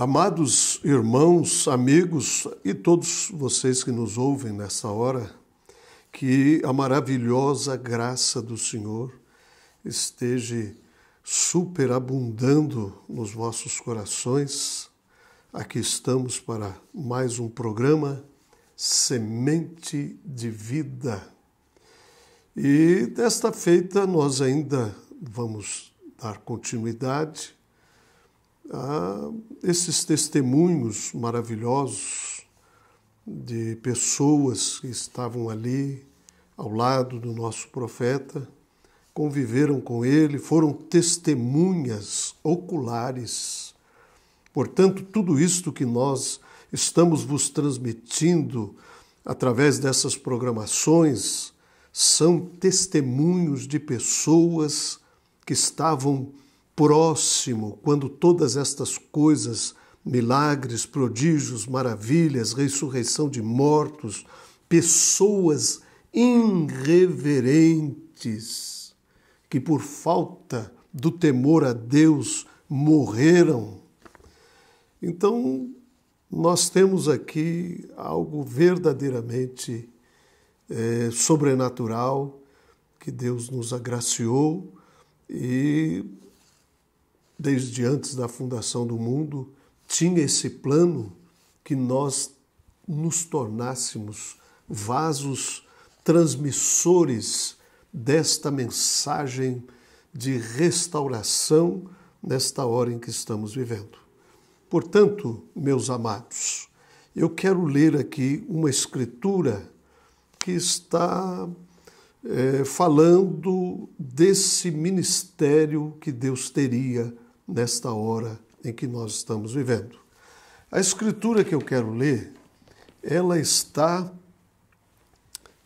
Amados irmãos, amigos e todos vocês que nos ouvem nessa hora, que a maravilhosa graça do Senhor esteja superabundando nos vossos corações. Aqui estamos para mais um programa Semente de Vida. E desta feita nós ainda vamos dar continuidade a esses testemunhos maravilhosos de pessoas que estavam ali ao lado do nosso profeta, conviveram com ele, foram testemunhas oculares. Portanto, tudo isto que nós estamos vos transmitindo através dessas programações são testemunhos de pessoas que estavam próximo quando todas estas coisas, milagres, prodígios, maravilhas, ressurreição de mortos, pessoas irreverentes que por falta do temor a Deus morreram. Então, nós temos aqui algo verdadeiramente sobrenatural que Deus nos agraciou e desde antes da fundação do mundo, tinha esse plano que nós nos tornássemos vasos transmissores desta mensagem de restauração nesta hora em que estamos vivendo. Portanto, meus amados, eu quero ler aqui uma escritura que está falando desse ministério que Deus teria nesta hora em que nós estamos vivendo. A escritura que eu quero ler, ela está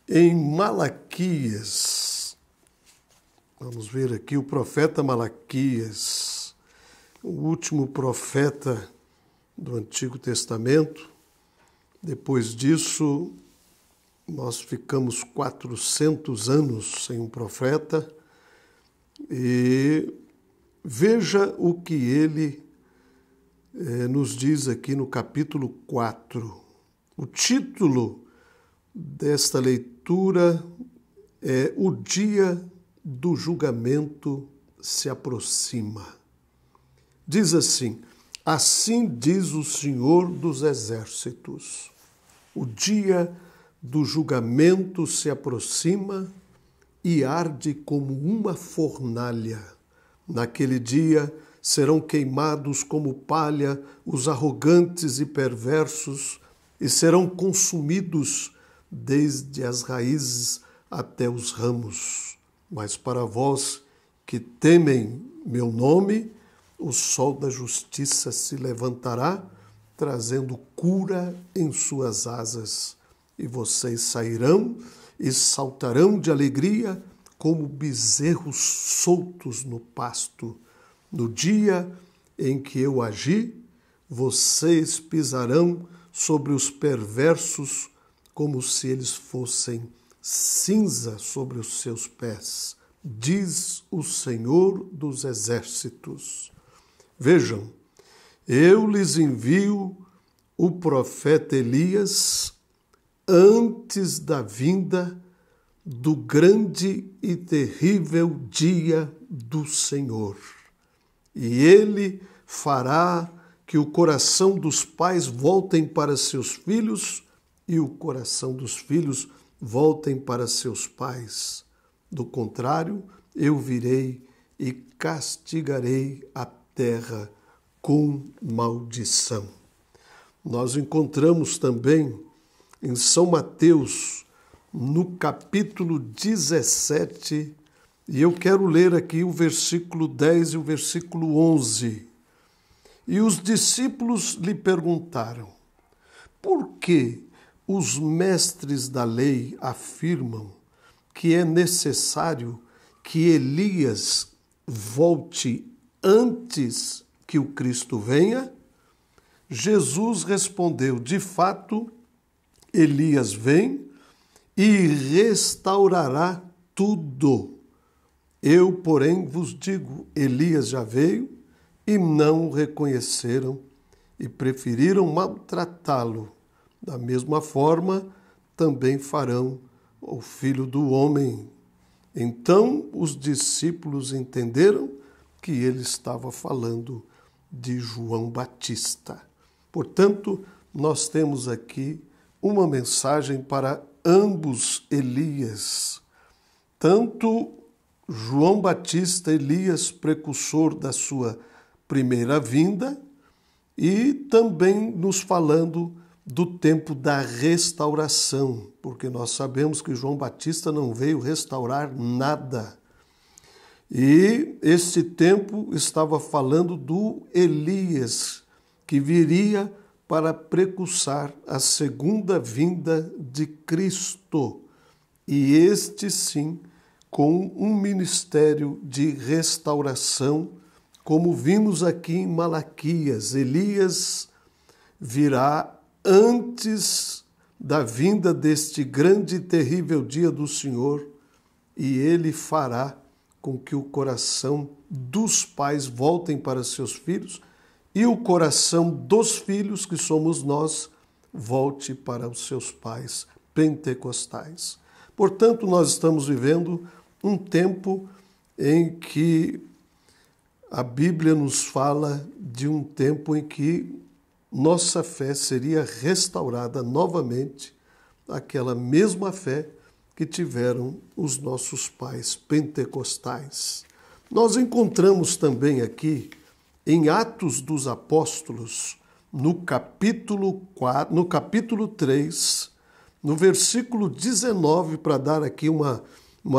em Malaquias. Vamos ver aqui o profeta Malaquias, o último profeta do Antigo Testamento. Depois disso, nós ficamos 400 anos sem um profeta e veja o que ele nos diz aqui no capítulo 4. O título desta leitura é O Dia do Julgamento se aproxima. Diz assim: assim diz o Senhor dos Exércitos, o dia do julgamento se aproxima e arde como uma fornalha. Naquele dia serão queimados como palha os arrogantes e perversos e serão consumidos desde as raízes até os ramos. Mas para vós que temem meu nome, o sol da justiça se levantará, trazendo cura em suas asas. E vocês sairão e saltarão de alegria como bezerros soltos no pasto. No dia em que eu agi, vocês pisarão sobre os perversos como se eles fossem cinza sobre os seus pés, diz o Senhor dos Exércitos. Vejam, eu lhes envio o profeta Elias antes da vinda do grande e terrível dia do Senhor. E ele fará que o coração dos pais voltem para seus filhos e o coração dos filhos voltem para seus pais. Do contrário, eu virei e castigarei a terra com maldição. Nós encontramos também em São Mateus, no capítulo 17, e eu quero ler aqui o versículo 10 e o versículo 11. E os discípulos lhe perguntaram: por que os mestres da lei afirmam que é necessário que Elias volte antes que o Cristo venha? Jesus respondeu: de fato, Elias vem e restaurará tudo. Eu, porém, vos digo, Elias já veio e não o reconheceram, e preferiram maltratá-lo. Da mesma forma, também farão o Filho do Homem. Então os discípulos entenderam que ele estava falando de João Batista. Portanto, nós temos aqui uma mensagem para ambos Elias. Tanto João Batista, Elias, precursor da sua primeira vinda, e também nos falando do tempo da restauração, porque nós sabemos que João Batista não veio restaurar nada. E este tempo estava falando do Elias, que viria para precursar a segunda vinda de Cristo. E este sim, com um ministério de restauração, como vimos aqui em Malaquias. Elias virá antes da vinda deste grande e terrível dia do Senhor, e ele fará com que o coração dos pais voltem para seus filhos e o coração dos filhos, que somos nós, volte para os seus pais pentecostais. Portanto, nós estamos vivendo um tempo em que a Bíblia nos fala de um tempo em que nossa fé seria restaurada novamente, aquela mesma fé que tiveram os nossos pais pentecostais. Nós encontramos também aqui, em Atos dos Apóstolos, no capítulo 3, no versículo 19, para dar aqui uma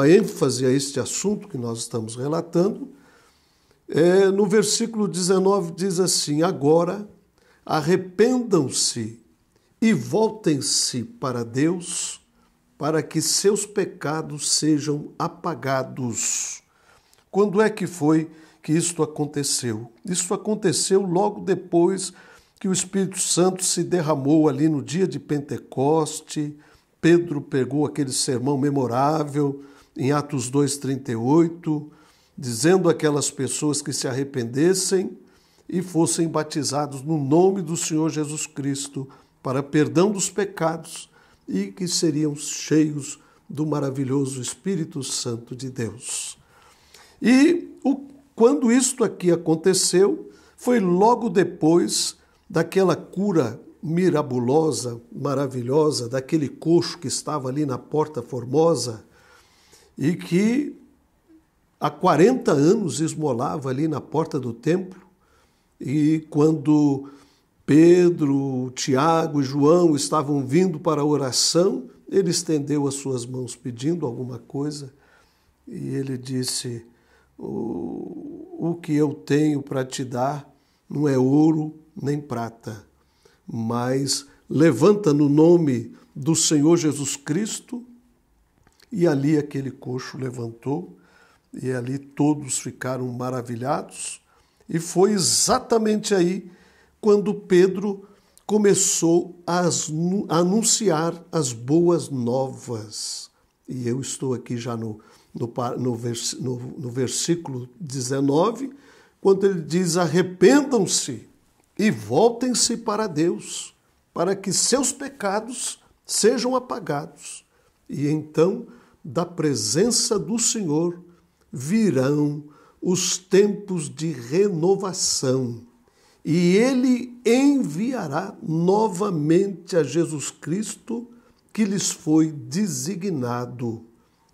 ênfase a este assunto que nós estamos relatando, no versículo 19 diz assim: agora arrependam-se e voltem-se para Deus, para que seus pecados sejam apagados. Quando é que foi que isto aconteceu? Isto aconteceu logo depois que o Espírito Santo se derramou ali no dia de Pentecoste. Pedro pegou aquele sermão memorável em Atos 2,38, dizendo àquelas pessoas que se arrependessem e fossem batizados no nome do Senhor Jesus Cristo para perdão dos pecados e que seriam cheios do maravilhoso Espírito Santo de Deus. E quando isto aqui aconteceu, foi logo depois daquela cura mirabulosa, maravilhosa, daquele coxo que estava ali na Porta Formosa e que há 40 anos esmolava ali na porta do templo. E quando Pedro, Tiago e João estavam vindo para a oração, ele estendeu as suas mãos pedindo alguma coisa e ele disse: o que eu tenho para te dar não é ouro nem prata, mas levanta no nome do Senhor Jesus Cristo. E ali aquele coxo levantou e ali todos ficaram maravilhados. E foi exatamente aí quando Pedro começou a anunciar as boas novas. E eu estou aqui já no versículo 19, quando ele diz: arrependam-se e voltem-se para Deus, para que seus pecados sejam apagados. E então, da presença do Senhor, virão os tempos de renovação, e ele enviará novamente a Jesus Cristo, que lhes foi designado,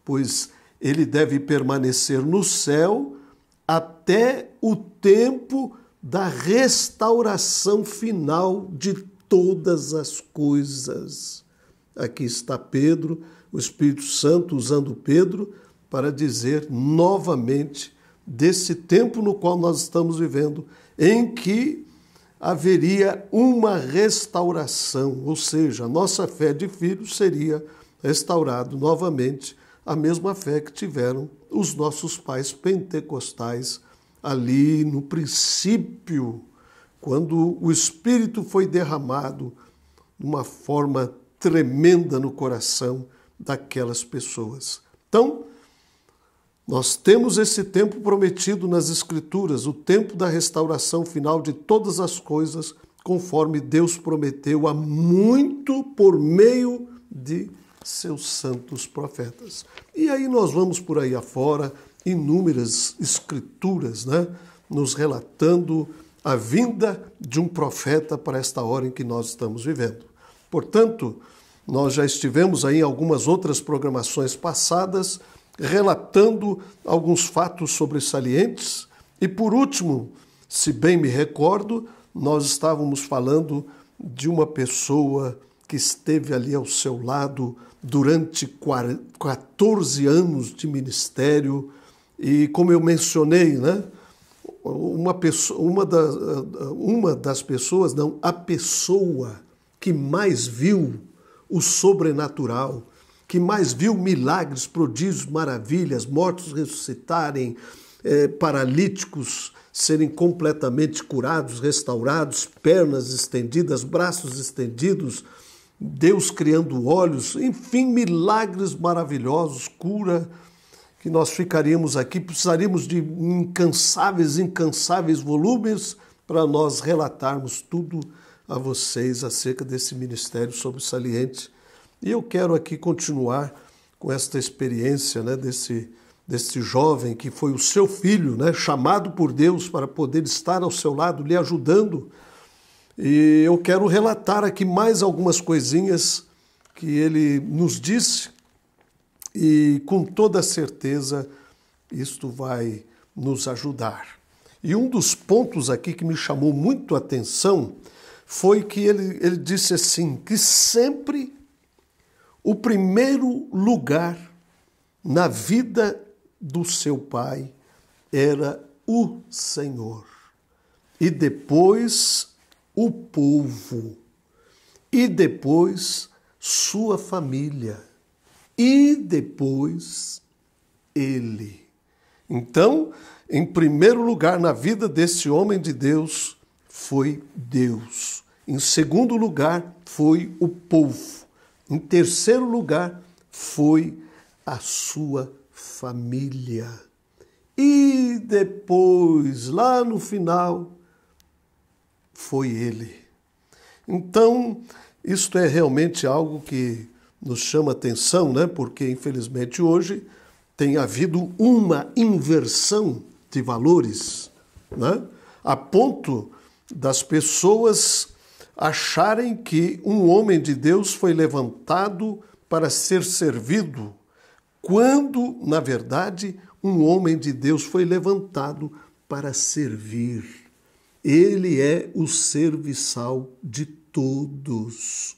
pois ele deve permanecer no céu até o tempo da restauração final de todas as coisas. Aqui está Pedro, o Espírito Santo usando Pedro para dizer novamente desse tempo no qual nós estamos vivendo, em que haveria uma restauração, ou seja, a nossa fé de filhos seria restaurada novamente, a mesma fé que tiveram os nossos pais pentecostais ali no princípio, quando o Espírito foi derramado de uma forma tremenda no coração daquelas pessoas. Então, nós temos esse tempo prometido nas Escrituras, o tempo da restauração final de todas as coisas, conforme Deus prometeu há muito por meio de seus santos profetas. E aí nós vamos por aí afora, inúmeras escrituras, né, nos relatando a vinda de um profeta para esta hora em que nós estamos vivendo. Portanto, nós já estivemos aí em algumas outras programações passadas, relatando alguns fatos sobressalentes. E por último, se bem me recordo, nós estávamos falando de uma pessoa que esteve ali ao seu lado durante 14 anos de ministério. E como eu mencionei, né, a pessoa que mais viu o sobrenatural, que mais viu milagres, prodígios, maravilhas, mortos ressuscitarem, paralíticos serem completamente curados, restaurados, pernas estendidas, braços estendidos, Deus criando olhos, enfim, milagres maravilhosos, cura, que nós ficaríamos aqui, precisaríamos de incansáveis volumes para nós relatarmos tudo a vocês acerca desse ministério sobressalente. E eu quero aqui continuar com esta experiência, né, desse jovem que foi o seu filho, né, chamado por Deus para poder estar ao seu lado, lhe ajudando. E eu quero relatar aqui mais algumas coisinhas que ele nos disse e com toda certeza isto vai nos ajudar. E um dos pontos aqui que me chamou muito a atenção foi que ele disse assim, que sempre o primeiro lugar na vida do seu pai era o Senhor. E depois o povo. E depois sua família. E depois ele. Então, em primeiro lugar na vida desse homem de Deus foi Deus. Em segundo lugar foi o povo. Em terceiro lugar foi a sua família. E depois, lá no final, foi ele. Então, isto é realmente algo que nos chama atenção, né? Porque, infelizmente, hoje tem havido uma inversão de valores, né? A ponto das pessoas acharem que um homem de Deus foi levantado para ser servido, quando, na verdade, um homem de Deus foi levantado para servir. Ele é o serviçal de todos.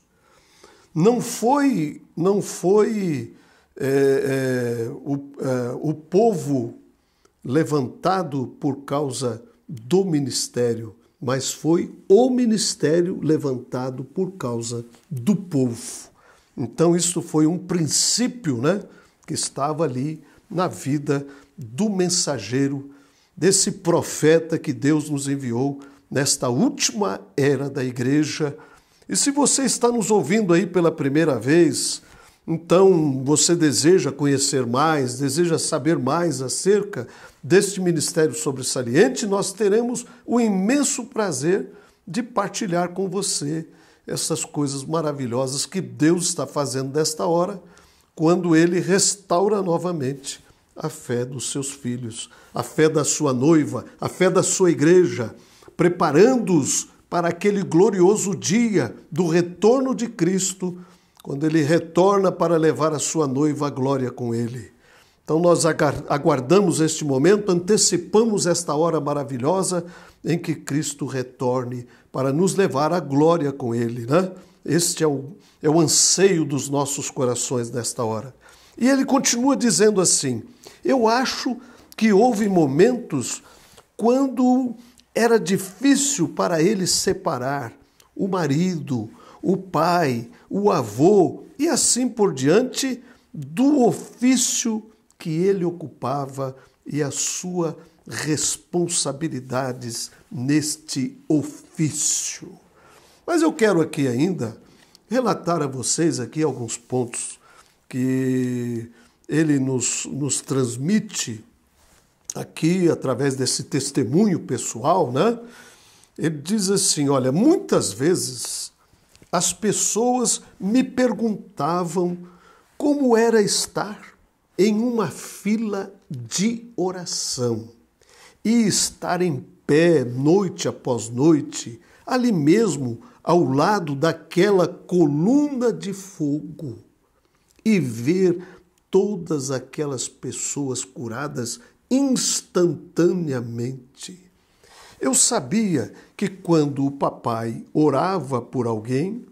Não foi o povo levantado por causa do ministério, mas foi o ministério levantado por causa do povo. Então isso foi um princípio, né, que estava ali na vida do mensageiro, desse profeta que Deus nos enviou nesta última era da igreja. E se você está nos ouvindo aí pela primeira vez, então você deseja conhecer mais, deseja saber mais acerca deste ministério sobressalente, nós teremos o imenso prazer de partilhar com você essas coisas maravilhosas que Deus está fazendo nesta hora, quando Ele restaura novamente a fé dos seus filhos, a fé da sua noiva, a fé da sua igreja, preparando-os para aquele glorioso dia do retorno de Cristo, quando Ele retorna para levar a sua noiva à glória com Ele. Então nós aguardamos este momento, antecipamos esta hora maravilhosa em que Cristo retorne para nos levar à glória com Ele, né? Este é o anseio dos nossos corações nesta hora. E ele continua dizendo assim, eu acho que houve momentos quando era difícil para ele separar o marido, o pai, o avô e assim por diante do ofício que ele ocupava e as suas responsabilidades neste ofício. Mas eu quero aqui ainda relatar a vocês aqui alguns pontos que ele nos transmite aqui através desse testemunho pessoal, né? Ele diz assim, olha, muitas vezes as pessoas me perguntavam como era estar em uma fila de oração e estar em pé noite após noite, ali mesmo ao lado daquela coluna de fogo e ver todas aquelas pessoas curadas instantaneamente. Eu sabia que quando o papai orava por alguém,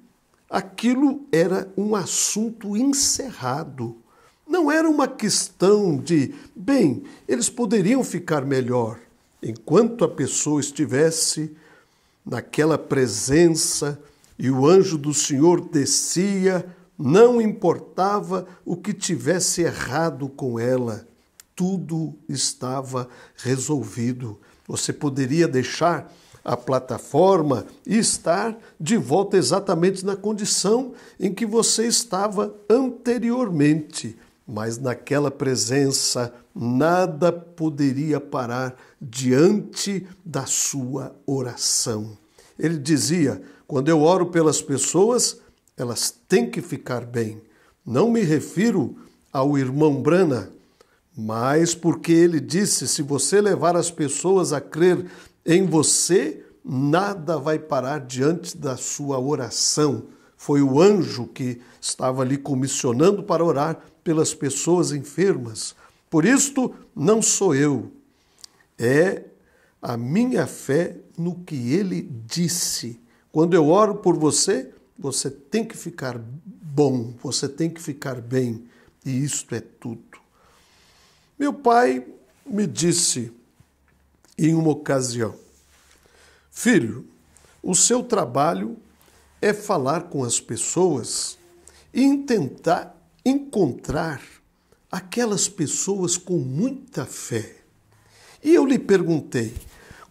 aquilo era um assunto encerrado. Não era uma questão de, bem, eles poderiam ficar melhor. Enquanto a pessoa estivesse naquela presença e o anjo do Senhor descia, não importava o que tivesse errado com ela, tudo estava resolvido. Você poderia deixar a plataforma e estar de volta exatamente na condição em que você estava anteriormente, mas naquela presença nada poderia parar diante da sua oração. Ele dizia, quando eu oro pelas pessoas, elas têm que ficar bem. Não me refiro ao irmão Brana, mas porque ele disse, se você levar as pessoas a crer em você, nada vai parar diante da sua oração. Foi o anjo que estava ali comissionando para orar pelas pessoas enfermas. Por isto, não sou eu, é a minha fé no que ele disse. Quando eu oro por você, você tem que ficar bom, você tem que ficar bem, e isto é tudo. Meu pai me disse em uma ocasião, filho, o seu trabalho é falar com as pessoas e tentar encontrar aquelas pessoas com muita fé. E eu lhe perguntei,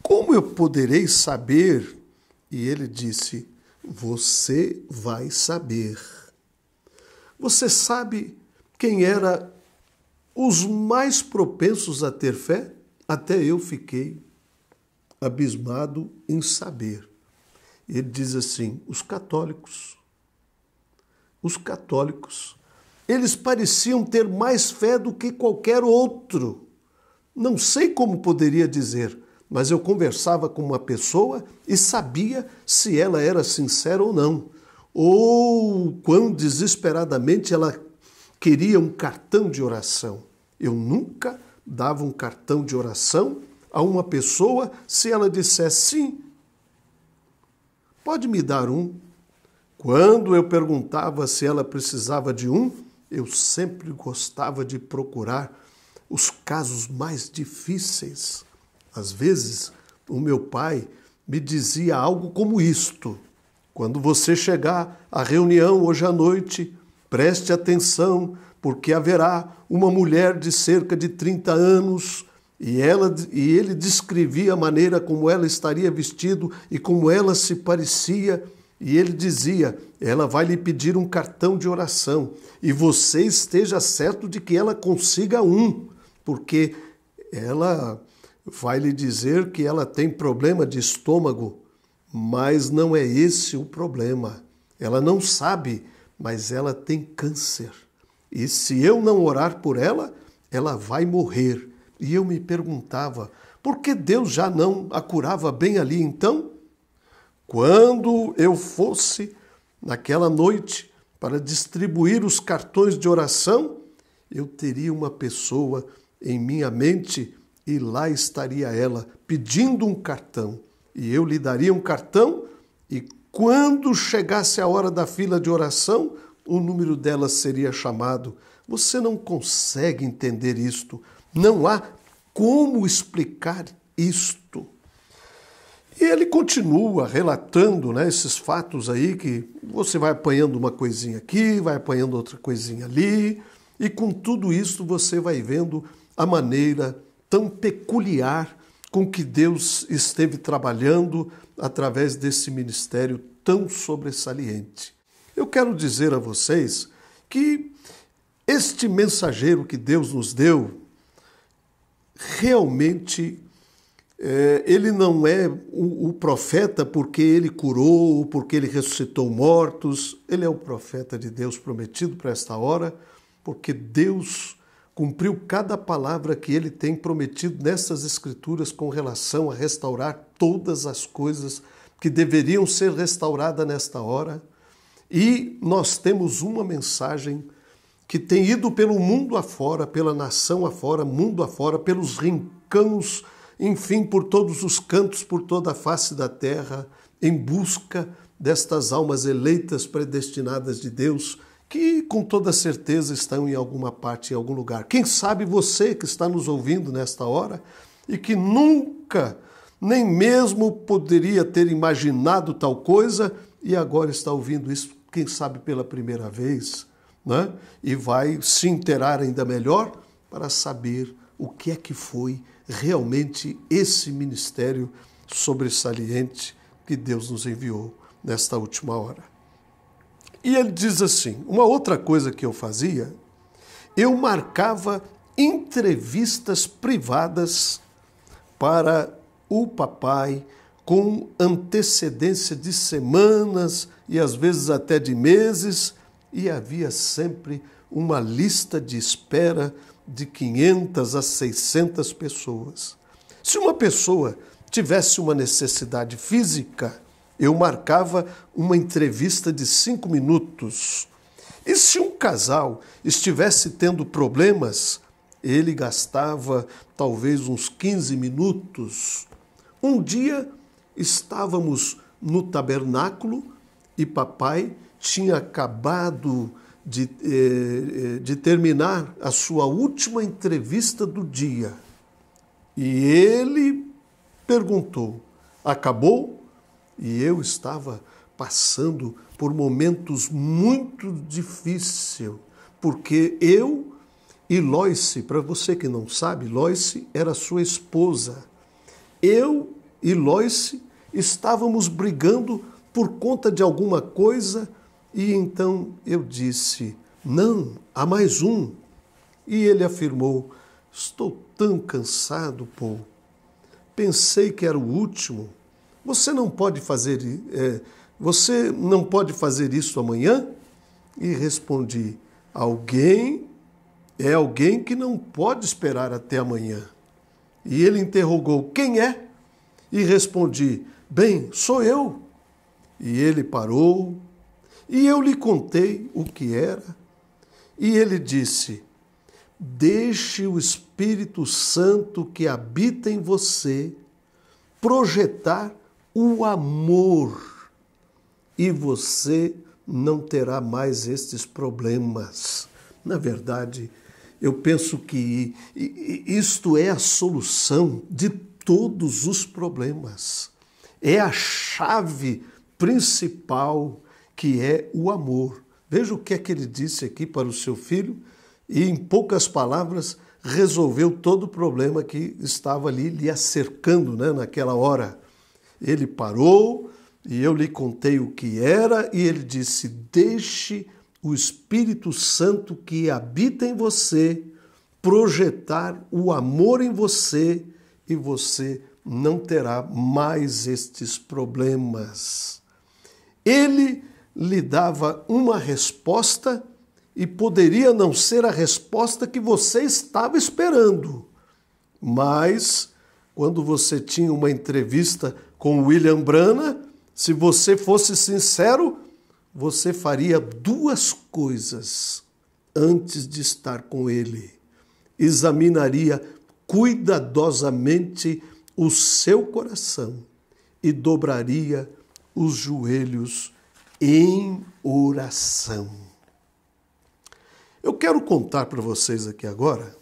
como eu poderei saber? E ele disse, você vai saber. Você sabe quem era os mais propensos a ter fé? Até eu fiquei abismado em saber. Ele diz assim, os católicos. Os católicos. Eles pareciam ter mais fé do que qualquer outro. Não sei como poderia dizer, mas eu conversava com uma pessoa e sabia se ela era sincera ou não. Ou quão desesperadamente ela queria um cartão de oração. Eu nunca dava um cartão de oração a uma pessoa se ela dissesse sim, pode me dar um. Quando eu perguntava se ela precisava de um, eu sempre gostava de procurar os casos mais difíceis. Às vezes, o meu pai me dizia algo como isto: quando você chegar à reunião hoje à noite, preste atenção, porque haverá uma mulher de cerca de 30 anos e ele descrevia a maneira como ela estaria vestida e como ela se parecia. E ele dizia, ela vai lhe pedir um cartão de oração e você esteja certo de que ela consiga um, porque ela vai lhe dizer que ela tem problema de estômago, mas não é esse o problema. Ela não sabe, mas ela tem câncer. E se eu não orar por ela, ela vai morrer. E eu me perguntava, por que Deus já não a curava bem ali então? Quando eu fosse, naquela noite, para distribuir os cartões de oração, eu teria uma pessoa em minha mente e lá estaria ela pedindo um cartão. E eu lhe daria um cartão e quando chegasse a hora da fila de oração, o número dela seria chamado. Você não consegue entender isto. Não há como explicar isto. E ele continua relatando, né, esses fatos aí que você vai apanhando uma coisinha aqui, vai apanhando outra coisinha ali, e com tudo isso você vai vendo a maneira tão peculiar com que Deus esteve trabalhando através desse ministério tão sobressaliente. Eu quero dizer a vocês que este mensageiro que Deus nos deu realmente Ele não é o profeta porque ele curou, porque ele ressuscitou mortos. Ele é o profeta de Deus prometido para esta hora, porque Deus cumpriu cada palavra que ele tem prometido nessas Escrituras com relação a restaurar todas as coisas que deveriam ser restauradas nesta hora. E nós temos uma mensagem que tem ido pelo mundo afora, pela nação afora, mundo afora, pelos rincões, enfim, por todos os cantos, por toda a face da terra, em busca destas almas eleitas, predestinadas de Deus, que com toda certeza estão em alguma parte, em algum lugar. Quem sabe você que está nos ouvindo nesta hora e que nunca, nem mesmo poderia ter imaginado tal coisa e agora está ouvindo isso, quem sabe pela primeira vez, né? E vai se inteirar ainda melhor para saber o que é que foi realmente esse ministério sobressaliente que Deus nos enviou nesta última hora. E ele diz assim, uma outra coisa que eu fazia, eu marcava entrevistas privadas para o papai com antecedência de semanas e às vezes até de meses, e havia sempre uma lista de espera de 500 a 600 pessoas. Se uma pessoa tivesse uma necessidade física, eu marcava uma entrevista de 5 minutos. E se um casal estivesse tendo problemas, ele gastava talvez uns 15 minutos. Um dia estávamos no tabernáculo e papai tinha acabado de terminar a sua última entrevista do dia. E ele perguntou, acabou? E eu estava passando por momentos muito difíceis, porque eu e Loice, para você que não sabe, Loice era sua esposa. Eu e Loice estávamos brigando por conta de alguma coisa e então eu disse, não, há mais um. E ele afirmou, estou tão cansado, Paul. Pensei que era o último. Você não pode fazer isso amanhã? E respondi, alguém que não pode esperar até amanhã. E ele interrogou, quem é? E respondi, bem, sou eu. E ele parou, e eu lhe contei o que era. E ele disse, deixe o Espírito Santo que habita em você projetar o amor, e você não terá mais estes problemas. Na verdade, eu penso que isto é a solução de todos os problemas. É a chave principal, que é o amor. Veja o que é que ele disse aqui para o seu filho, e em poucas palavras resolveu todo o problema que estava ali lhe acercando, né, naquela hora. Ele parou e eu lhe contei o que era e ele disse, deixe o Espírito Santo que habita em você projetar o amor em você e você não terá mais estes problemas. Ele lhe dava uma resposta e poderia não ser a resposta que você estava esperando, mas quando você tinha uma entrevista com William Branham, se você fosse sincero, você faria duas coisas antes de estar com ele. Examinaria cuidadosamente o seu coração e dobraria os joelhos em oração. Eu quero contar para vocês aqui agora,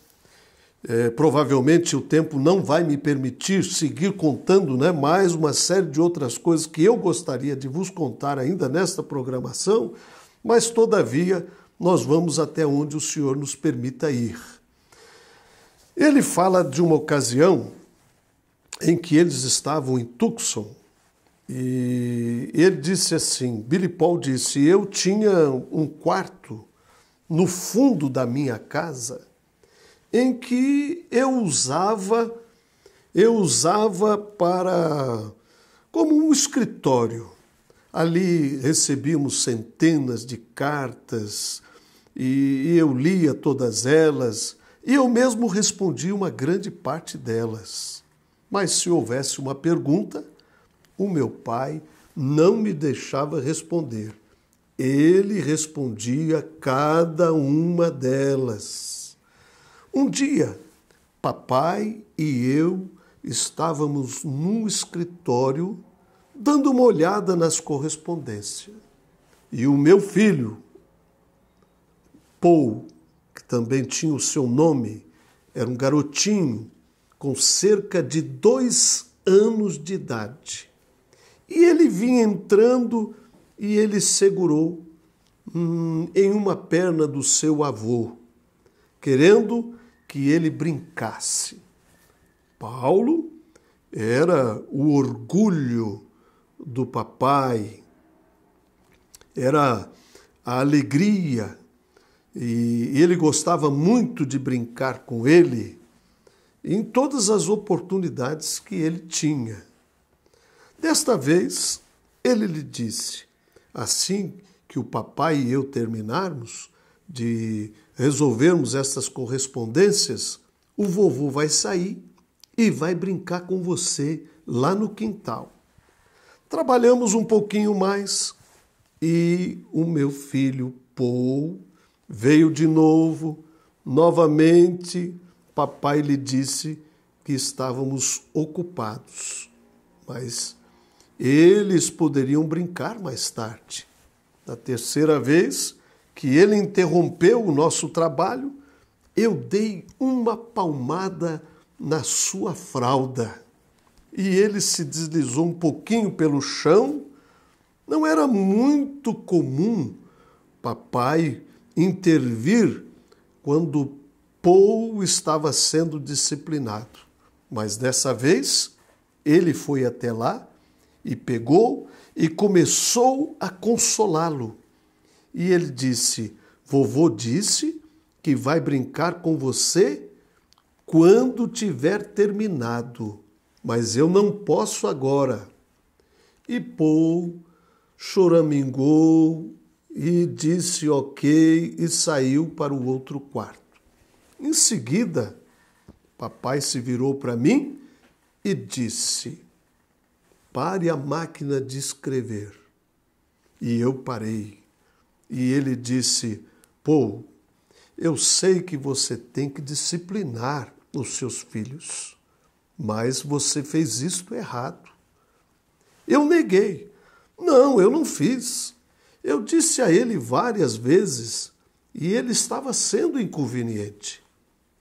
provavelmente o tempo não vai me permitir seguir contando, né, mais uma série de outras coisas que eu gostaria de vos contar ainda nesta programação, mas todavia nós vamos até onde o Senhor nos permita ir. Ele fala de uma ocasião em que eles estavam em Tucson e ele disse assim, Billy Paul disse, eu tinha um quarto no fundo da minha casa em que eu usava eu usava como um escritório. Ali recebíamos centenas de cartas e eu lia todas elas e eu mesmo respondia uma grande parte delas. Mas se houvesse uma pergunta, o meu pai não me deixava responder. Ele respondia cada uma delas. Um dia, papai e eu estávamos num escritório dando uma olhada nas correspondências. E o meu filho, Paul, que também tinha o seu nome, era um garotinho com cerca de 2 anos de idade. E ele vinha entrando e ele segurou em uma perna do seu avô, querendo que ele brincasse. Paulo era o orgulho do papai, era a alegria, e ele gostava muito de brincar com ele em todas as oportunidades que ele tinha. Desta vez, ele lhe disse, assim que o papai e eu terminarmos de resolvermos essas correspondências, o vovô vai sair e vai brincar com você lá no quintal. Trabalhamos um pouquinho mais e o meu filho Paul veio de novo. Novamente, papai lhe disse que estávamos ocupados, mas eles poderiam brincar mais tarde. Na terceira vez que ele interrompeu o nosso trabalho, eu dei uma palmada na sua fralda e ele se deslizou um pouquinho pelo chão. Não era muito comum papai intervir quando Paul estava sendo disciplinado, mas dessa vez ele foi até lá e pegou e começou a consolá-lo. E ele disse, vovô disse que vai brincar com você quando tiver terminado, mas eu não posso agora. E Paul choramingou e disse ok e saiu para o outro quarto. Em seguida, papai se virou para mim e disse, pare a máquina de escrever. E eu parei. E ele disse, Paul, eu sei que você tem que disciplinar os seus filhos, mas você fez isto errado. Eu neguei. Não, eu não fiz. Eu disse a ele várias vezes e ele estava sendo inconveniente.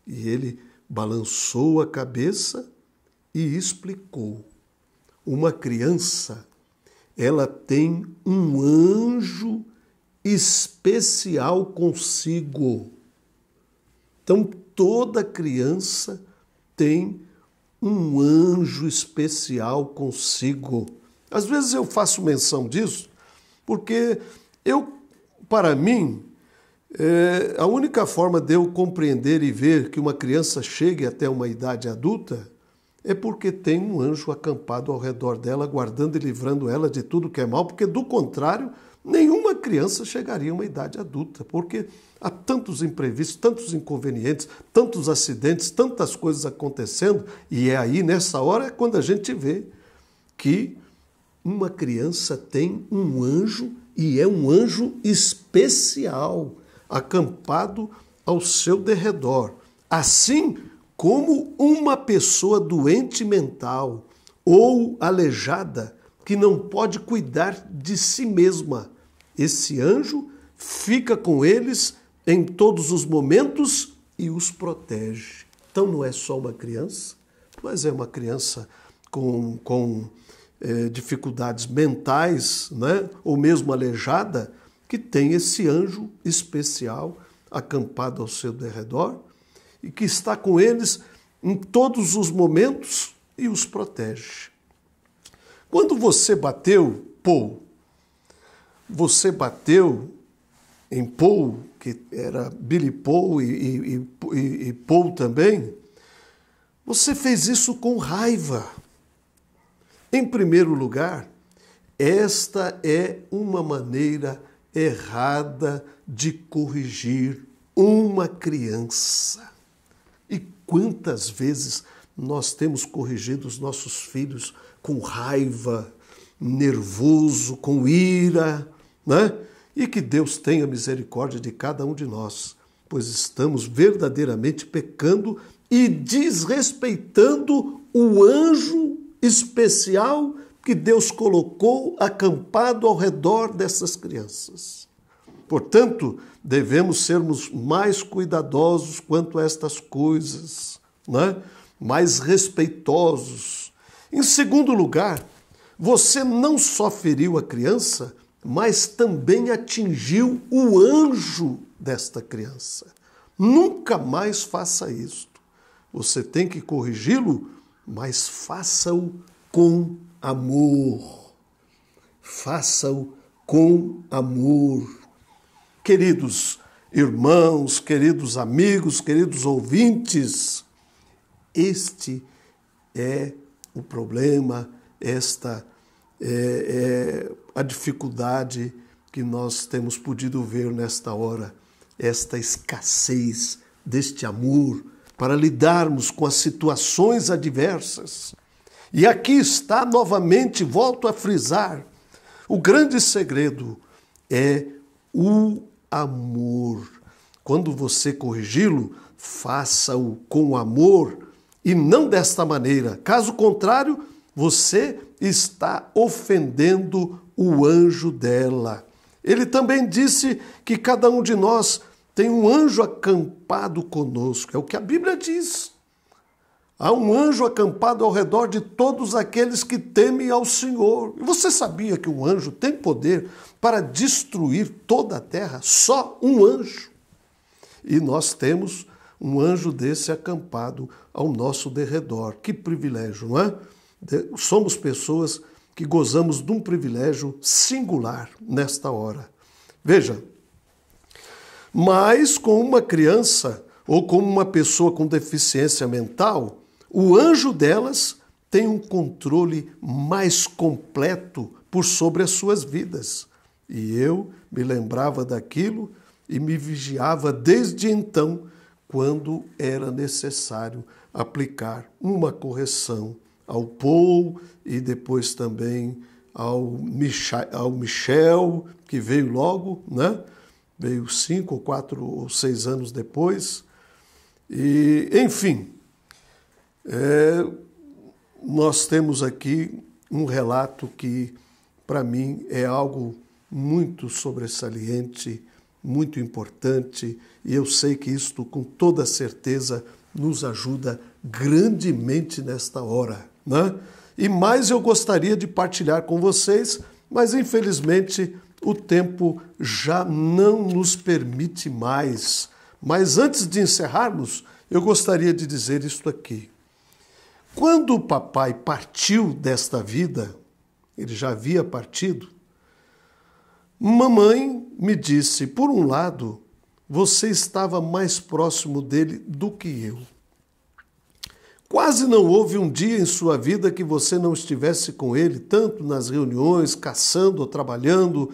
E ele balançou a cabeça e explicou. Uma criança, ela tem um anjo especial consigo. Então, toda criança tem um anjo especial consigo. Às vezes eu faço menção disso, porque para mim, a única forma de eu compreender e ver que uma criança chegue até uma idade adulta é porque tem um anjo acampado ao redor dela, guardando e livrando ela de tudo que é mal, porque do contrário, nenhuma criança chegaria a uma idade adulta, porque há tantos imprevistos, tantos inconvenientes, tantos acidentes, tantas coisas acontecendo, e é aí, nessa hora, quando a gente vê que uma criança tem um anjo, e é um anjo especial, acampado ao seu derredor. Assim como uma pessoa doente mental ou aleijada que não pode cuidar de si mesma. Esse anjo fica com eles em todos os momentos e os protege. Então não é só uma criança, mas é uma criança com dificuldades mentais, né? Ou mesmo aleijada, que tem esse anjo especial acampado ao seu derredor e que está com eles em todos os momentos e os protege. Quando você bateu Paul, você bateu em Paul, que era Billy Paul e Paul também, Você fez isso com raiva. Em primeiro lugar, esta é uma maneira errada de corrigir uma criança. E quantas vezes nós temos corrigido os nossos filhos com raiva, nervoso, com ira, né? E que Deus tenha misericórdia de cada um de nós, pois estamos verdadeiramente pecando e desrespeitando o anjo especial que Deus colocou acampado ao redor dessas crianças. Portanto, devemos sermos mais cuidadosos quanto a estas coisas, né? Mais respeitosos. Em segundo lugar, você não só feriu a criança, mas também atingiu o anjo desta criança. Nunca mais faça isto. Você tem que corrigi-lo, mas faça-o com amor. Faça-o com amor. Queridos irmãos, queridos amigos, queridos ouvintes, este é o problema, esta é a dificuldade que nós temos podido ver nesta hora, esta escassez deste amor para lidarmos com as situações adversas. E aqui está novamente, volto a frisar, o grande segredo é o amor. Quando você corrigi-lo, faça-o com amor e não desta maneira. Caso contrário, você está ofendendo o anjo dela. Ele também disse que cada um de nós tem um anjo acampado conosco. É o que a Bíblia diz. Há um anjo acampado ao redor de todos aqueles que temem ao Senhor. E você sabia que um anjo tem poder para destruir toda a terra? Só um anjo. E nós temos um anjo desse acampado ao nosso derredor. Que privilégio, não é? Somos pessoas que gozamos de um privilégio singular nesta hora. Veja, mas com uma criança ou com uma pessoa com deficiência mental, o anjo delas tem um controle mais completo por sobre as suas vidas. E eu me lembrava daquilo e me vigiava desde então, quando era necessário aplicar uma correção ao Paul e depois também ao Michel, que veio logo, né? Veio 5 ou 4 ou 6 anos depois. E, enfim, nós temos aqui um relato que, para mim, é algo muito sobressalente, muito importante, e eu sei que isto, com toda certeza, nos ajuda grandemente nesta hora, né? E mais eu gostaria de partilhar com vocês, mas infelizmente o tempo já não nos permite mais. Mas antes de encerrarmos, eu gostaria de dizer isto aqui. Quando o papai partiu desta vida, ele já havia partido, mamãe me disse, por um lado, você estava mais próximo dele do que eu. Quase não houve um dia em sua vida que você não estivesse com ele, tanto nas reuniões, caçando ou trabalhando,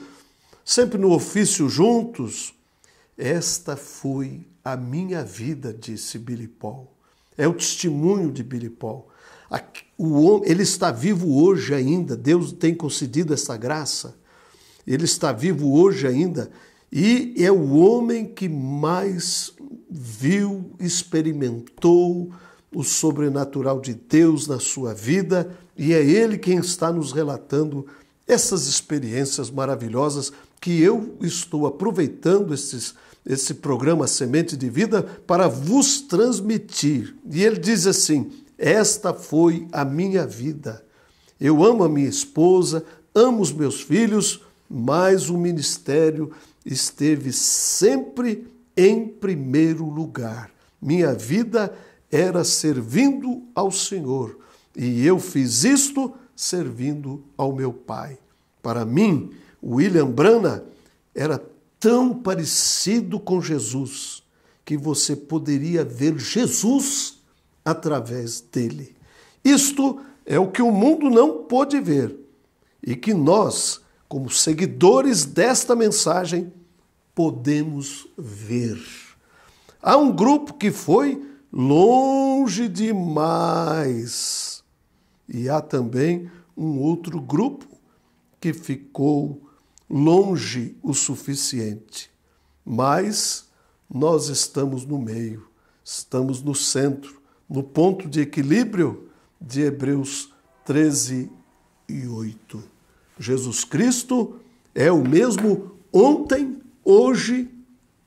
sempre no ofício juntos. Esta foi a minha vida, disse Billy Paul. É o testemunho de Billy Paul. Ele está vivo hoje ainda, Deus tem concedido essa graça. Ele está vivo hoje ainda e é o homem que mais viu, experimentou o sobrenatural de Deus na sua vida e é ele quem está nos relatando essas experiências maravilhosas que eu estou aproveitando esse programa Semente de Vida para vos transmitir. E ele diz assim, esta foi a minha vida. Eu amo a minha esposa, amo os meus filhos, mas o ministério esteve sempre em primeiro lugar. Minha vida era servindo ao Senhor e eu fiz isto servindo ao meu pai. Para mim, William Branham era tão parecido com Jesus que você poderia ver Jesus através dele. Isto é o que o mundo não pôde ver e que nós, como seguidores desta mensagem, podemos ver. Há um grupo que foi longe demais e há também um outro grupo que ficou longe o suficiente. Mas nós estamos no meio, estamos no centro, no ponto de equilíbrio de Hebreus 13:8. Jesus Cristo é o mesmo ontem, hoje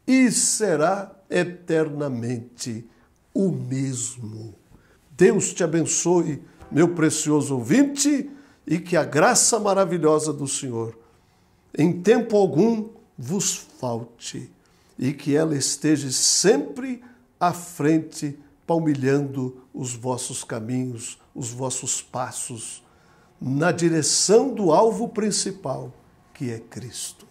e será eternamente o mesmo. Deus te abençoe, meu precioso ouvinte, e que a graça maravilhosa do Senhor em tempo algum vos falte e que ela esteja sempre à frente, palmilhando os vossos caminhos, os vossos passos, na direção do alvo principal, que é Cristo.